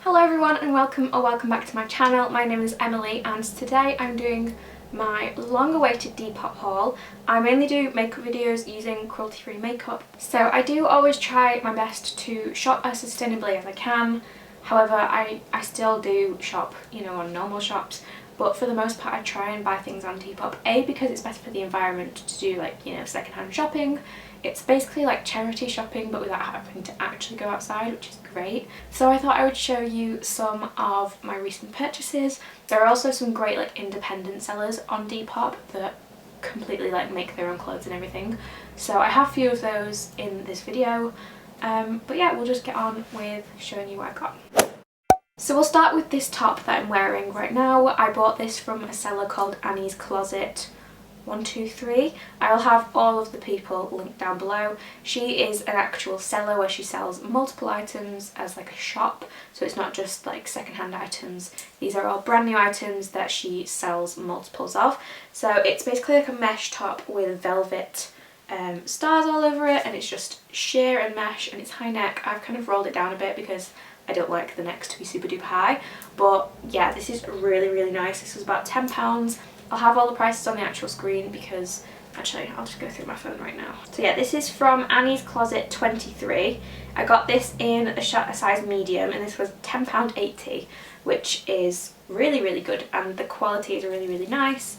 Hello everyone and welcome back to my channel. My name is Emily and today I'm doing my long-awaited Depop haul. I mainly do makeup videos using cruelty-free makeup, so I do always try my best to shop as sustainably as I can. However, I still do shop, on normal shops, but for the most part I try and buy things on Depop. A, because it's better for the environment to do second-hand shopping. It's basically like charity shopping but without having to actually go outside, which is great. So I thought I would show you some of my recent purchases. There are also some great independent sellers on Depop that completely make their own clothes and everything. So I have a few of those in this video. But yeah, we'll just get on with showing you what I got. So we'll start with this top that I'm wearing right now. I bought this from a seller called Annie's Closet 123. I'll have all of the people linked down below. She is an actual seller where she sells multiple items as a shop, so it's not just secondhand items. These are all brand new items that she sells multiples of. So it's basically a mesh top with velvet stars all over it, and it's just sheer and mesh, and it's high neck. I've kind of rolled it down a bit because I don't like the necks to be super duper high, but yeah, this is really nice. This was about £10. I'll have all the prices on the actual screen because, actually, I'll just go through my phone right now. So yeah, this is from Annie's Closet 23. I got this in a size medium and this was £10.80, which is really good, and the quality is really nice.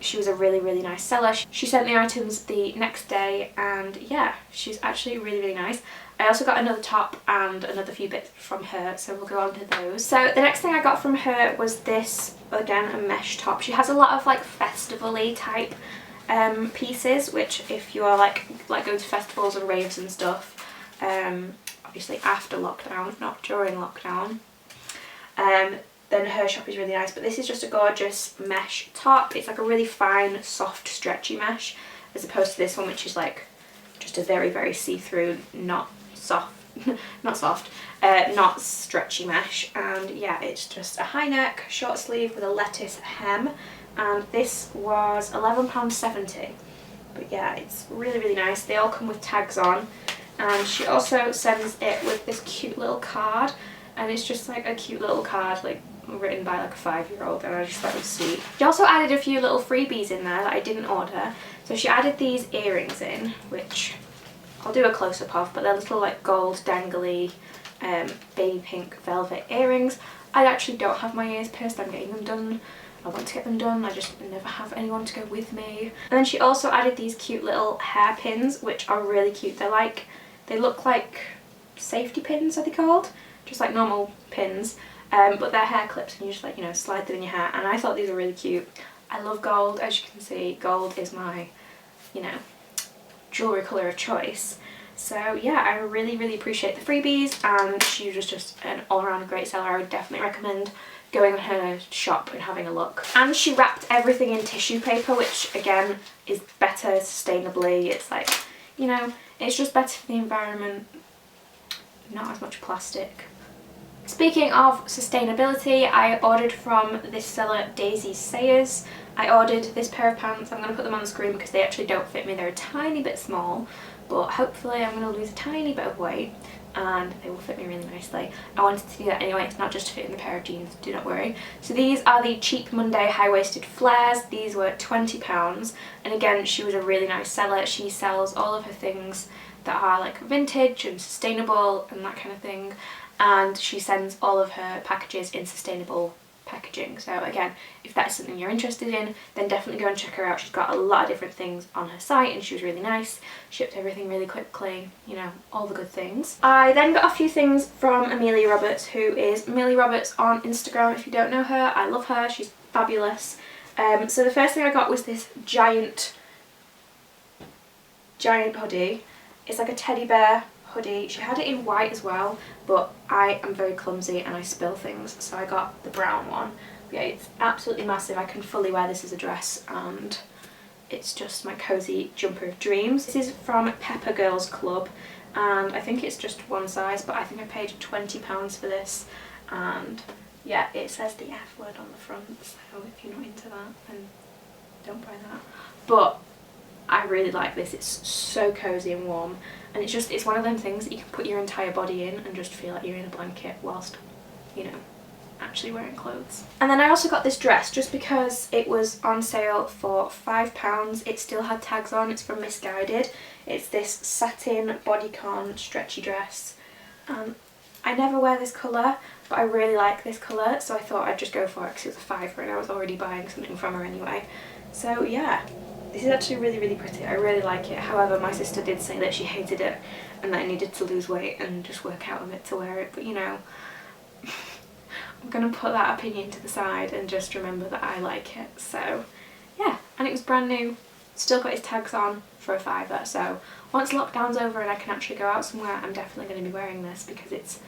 She was a really nice seller. She sent the items the next day and yeah, she's actually really nice. I also got another top and another few bits from her, so we'll go on to those. So the next thing I got from her was this, again, a mesh top. She has a lot of festival-y type pieces, which if you are going to festivals and raves and stuff, obviously after lockdown, not during lockdown, then her shop is really nice. But this is just a gorgeous mesh top. It's a really fine, soft, stretchy mesh, as opposed to this one, which is just a very see-through, not stretchy mesh. And yeah, it's just a high neck, short sleeve with a lettuce hem, and this was £11.70. But yeah, it's really nice. They all come with tags on, and she also sends it with this cute little card, and it's just a cute little card written by a 5-year-old, and I just thought it was sweet. She also added a few little freebies in there that I didn't order. So she added these earrings in, which I'll do a close-up of, but they're little gold dangly baby pink velvet earrings. I actually don't have my ears pierced. I'm getting them done. I want to get them done. I just never have anyone to go with me. And then she also added these cute little hairpins, which are really cute. They look like safety pins, are they called? Just like normal pins. But they're hair clips, and you just slide them in your hair, and I thought these were really cute. I love gold. As you can see, gold is my jewellery colour of choice. So yeah, I really appreciate the freebies, and she was just an all-around great seller. I would definitely recommend going on her shop and having a look. And she wrapped everything in tissue paper, which again is better sustainably. It's it's just better for the environment, not as much plastic. Speaking of sustainability, I ordered from this seller, Daisy Sayers. I ordered this pair of pants. I'm going to put them on the screen because they actually don't fit me. They're a tiny bit small, but hopefully I'm going to lose a tiny bit of weight and they will fit me really nicely. I wanted to do that anyway. It's not just to fit in the pair of jeans, do not worry. So these are the Cheap Monday high-waisted flares. These were £20, and again, she was a really nice seller. She sells all of her things that are vintage and sustainable and that kind of thing, and she sends all of her packages in sustainable packaging. So again, if that's something you're interested in, then definitely go and check her out. She's got a lot of different things on her site, and she was really nice. Shipped everything really quickly, all the good things. I then got a few things from Emilee Roberts, who is Emilee Roberts on Instagram. If you don't know her, I love her. She's fabulous. So the first thing I got was this giant hoodie. It's like a teddy bear hoodie. She had it in white as well, but I am very clumsy and I spill things, so I got the brown one. But yeah, it's absolutely massive. I can fully wear this as a dress, and it's just my cozy jumper of dreams. This is from Pepper Girls Club, and I think it's just one size, but I think I paid £20 for this, and yeah, it says the F word on the front, so if you're not into that, then don't buy that. But I really like this. It's so cozy and warm, and it's one of them things that you can put your entire body in and just feel like you're in a blanket whilst you know, actually wearing clothes. And then I also got this dress just because it was on sale for £5. It still had tags on. It's from Missguided. It's this satin bodycon stretchy dress. I never wear this colour, but I really like this colour, so I thought I'd just go for it because it was a £5 and I was already buying something from her anyway. So yeah, this is actually really, really pretty. I really like it. However, my sister did say that she hated it and that I needed to lose weight and just work out a bit to wear it, but you know, I'm gonna put that opinion to the side and just remember that I like it. So yeah, and it was brand new, still got its tags on for a £5, so once lockdown's over and I can actually go out somewhere, I'm definitely going to be wearing this because it's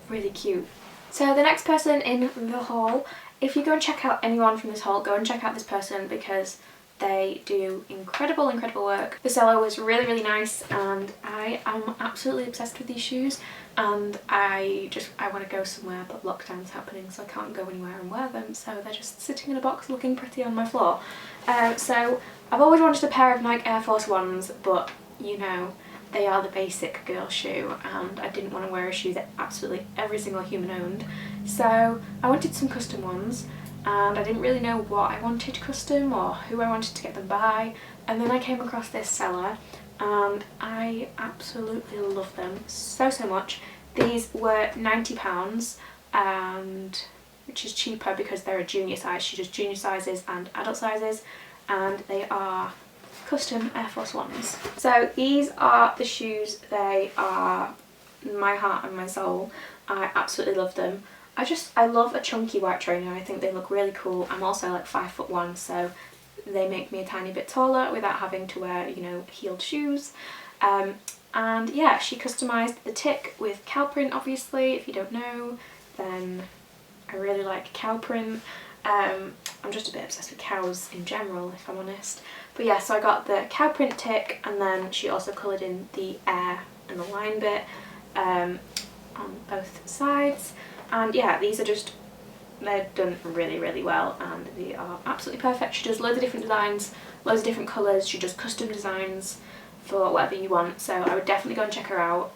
really cute. So the next person in the haul, if you go and check out anyone from this haul, go and check out this person because they do incredible work. The seller was really, really nice and I am absolutely obsessed with these shoes, and I want to go somewhere but lockdown's happening so I can't go anywhere and wear them, so they're just sitting in a box looking pretty on my floor. So I've always wanted a pair of Nike Air Force Ones, but you know, they are the basic girl shoe and I didn't want to wear a shoe that absolutely every single human owned. So I wanted some custom ones and I didn't really know what I wanted custom or who I wanted to get them by, and then I came across this seller and I absolutely love them so much. These were £90, and which is cheaper because they're a junior size. She does junior sizes and adult sizes, and they are custom Air Force Ones. So these are the shoes. They are my heart and my soul. I absolutely love them. I love a chunky white trainer. I think they look really cool. I'm also like 5'1", so they make me a tiny bit taller without having to wear, you know, heeled shoes. And yeah, she customised the tick with cow print, obviously. If you don't know, then I really like cow print. I'm just a bit obsessed with cows in general, if I'm honest. But yeah, so I got the cow print tick, and then she also coloured in the air and the line bit on both sides. And yeah, these are just, they're done really well and they are absolutely perfect. She does loads of different designs, loads of different colours. She does custom designs for whatever you want, so I would definitely go and check her out.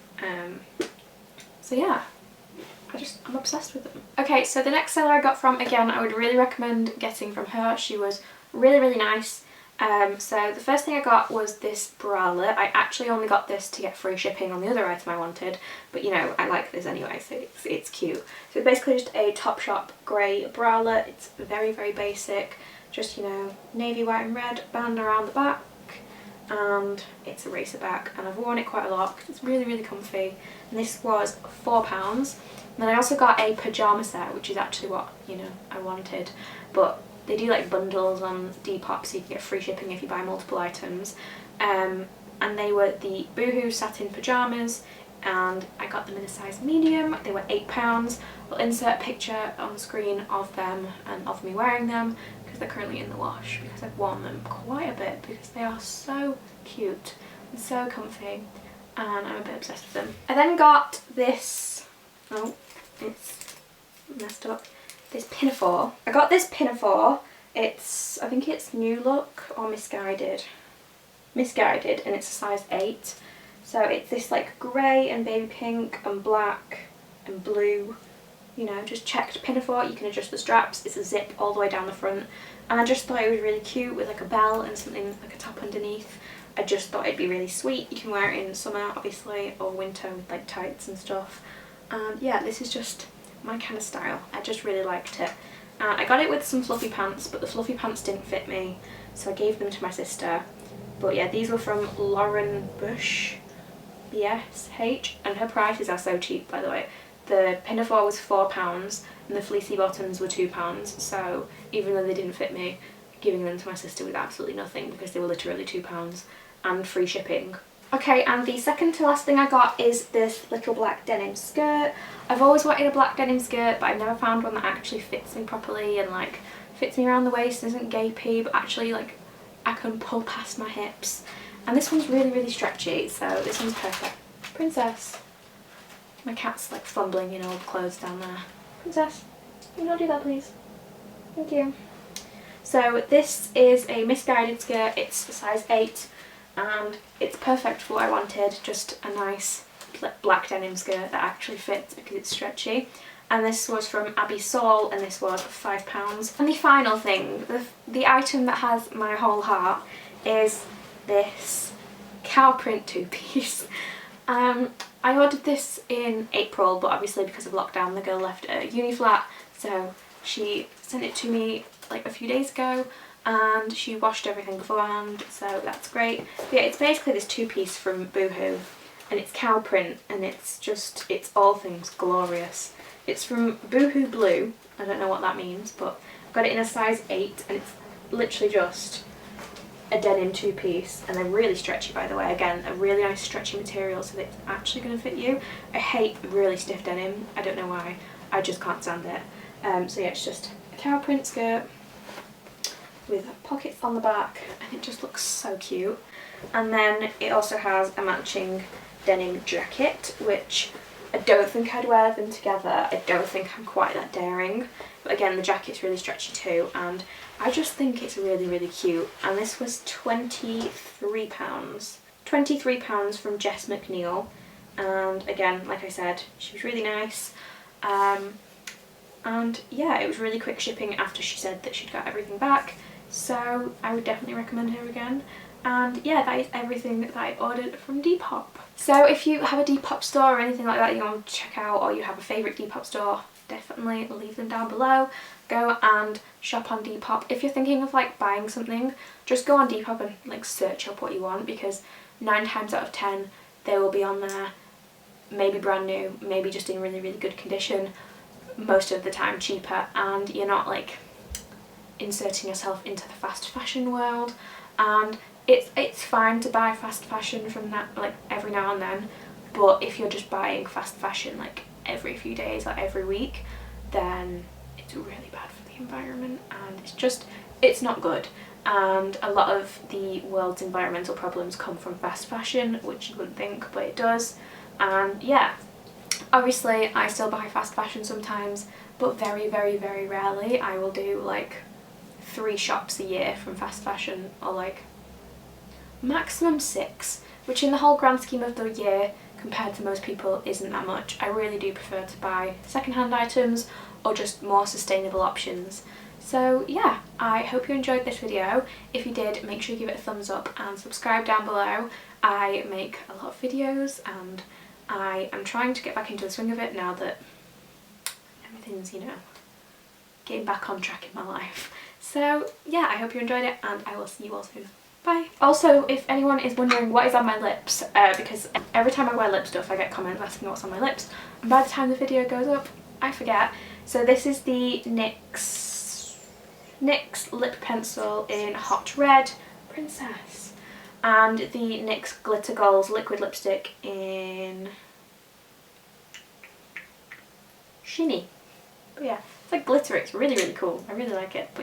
So yeah, I'm obsessed with them. Okay, so the next seller I got from, again, I would really recommend getting from her. She was really nice. So the first thing I got was this Brawler. I actually only got this to get free shipping on the other item I wanted, but you know, I like this anyway, so it's cute. So it's basically just a Topshop grey Brawler. It's very basic, just, you know, navy, white and red band around the back, and it's a racer back, and I've worn it quite a lot because it's really comfy, and this was £4. And then I also got a pyjama set, which is actually what, you know, I wanted, but they do like bundles on Depop so you can get free shipping if you buy multiple items. And they were the Boohoo Satin Pajamas, and I got them in a size medium. They were £8. I'll insert a picture on the screen of them and of me wearing them because they're currently in the wash because I've worn them quite a bit because they are so cute and so comfy, and I'm a bit obsessed with them. I then got this, oh, it's messed up, this Pinafore. I got this Pinafore. It's, I think it's New Look or Missguided, and it's a size 8. So it's this like grey and baby pink and black and blue, you know, just checked Pinafore. You can adjust the straps. It's a zip all the way down the front, and I just thought it was really cute with like a bell and something like a top underneath. I just thought it'd be really sweet. You can wear it in summer obviously, or winter with like tights and stuff. And yeah, this is just my kind of style. I just really liked it. I got it with some fluffy pants, but the fluffy pants didn't fit me, so I gave them to my sister. But yeah, these were from Lauren Bush, BSH, and her prices are so cheap, by the way. The Pinafore was £4 and the fleecy bottoms were £2, so even though they didn't fit me, giving them to my sister was absolutely nothing because they were literally £2 and free shipping. Okay, and the second to last thing I got is this little black denim skirt. I've always wanted a black denim skirt, but I've never found one that actually fits me properly and like fits me around the waist, isn't gapey, but actually like I can pull past my hips. And this one's really stretchy, so this one's perfect. Princess. My cat's like fumbling in old clothes down there. Princess, can you not do that please? Thank you. So this is a Missguided skirt. It's a size 8. And it's perfect for what I wanted, just a nice black denim skirt that actually fits because it's stretchy. and this was from Abby Saul, and this was £5. And the final thing, the item that has my whole heart, is this cow print two-piece. I ordered this in April, but obviously because of lockdown the girl left a uni flat, so she sent it to me like a few days ago, and she washed everything beforehand, so that's great. But yeah, it's basically this two-piece from Boohoo, and it's cow print, and it's all things glorious. It's from Boohoo Blue, I don't know what that means, but I've got it in a size 8, and it's literally just a denim two-piece, and they're really stretchy, by the way. Again, a really nice stretchy material, so that it's actually going to fit you. I hate really stiff denim, I don't know why, I just can't stand it. So yeah, it's just a cow print skirt with pockets on the back, and it just looks so cute. And then it also has a matching denim jacket, which I don't think I'd wear them together. I don't think I'm quite that daring. But again, the jacket's really stretchy too, and I just think it's really, really cute. And this was £23. £23 from Jess McNeil. And again, like I said, she was really nice. And yeah, it was really quick shipping after she said that she'd got everything back. So I would definitely recommend her again. And yeah, that is everything that I ordered from Depop. So if you have a Depop store or anything like that you want to check out, or you have a favourite Depop store, definitely leave them down below. Go and shop on Depop. If you're thinking of like buying something, just go on Depop and like search up what you want, because 9 times out of 10 they will be on there, maybe brand new, maybe just in really, really good condition, most of the time cheaper, and you're not like inserting yourself into the fast fashion world. And it's fine to buy fast fashion from that like every now and then, but if you're just buying fast fashion like every few days, like every week, then it's really bad for the environment, and it's not good. And a lot of the world's environmental problems come from fast fashion, which you wouldn't think, but it does. And yeah, obviously I still buy fast fashion sometimes, but very, very, very rarely. I will do like 3 shops a year from fast fashion, or like maximum 6, which in the whole grand scheme of the year compared to most people isn't that much. I really do prefer to buy secondhand items or just more sustainable options. So yeah, I hope you enjoyed this video. If you did, make sure you give it a thumbs up and subscribe down below. I make a lot of videos, and I am trying to get back into the swing of it now that everything's, you know, getting back on track in my life. So yeah, I hope you enjoyed it, and I will see you all soon. Bye! Also, if anyone is wondering what is on my lips, because every time I wear lip stuff I get comments asking what's on my lips, and by the time the video goes up I forget. So this is the NYX lip pencil in Hot Red Princess, and the NYX Glitter Goals liquid lipstick in Shiny. But yeah, it's like glitter, it's really, really cool. I really like it.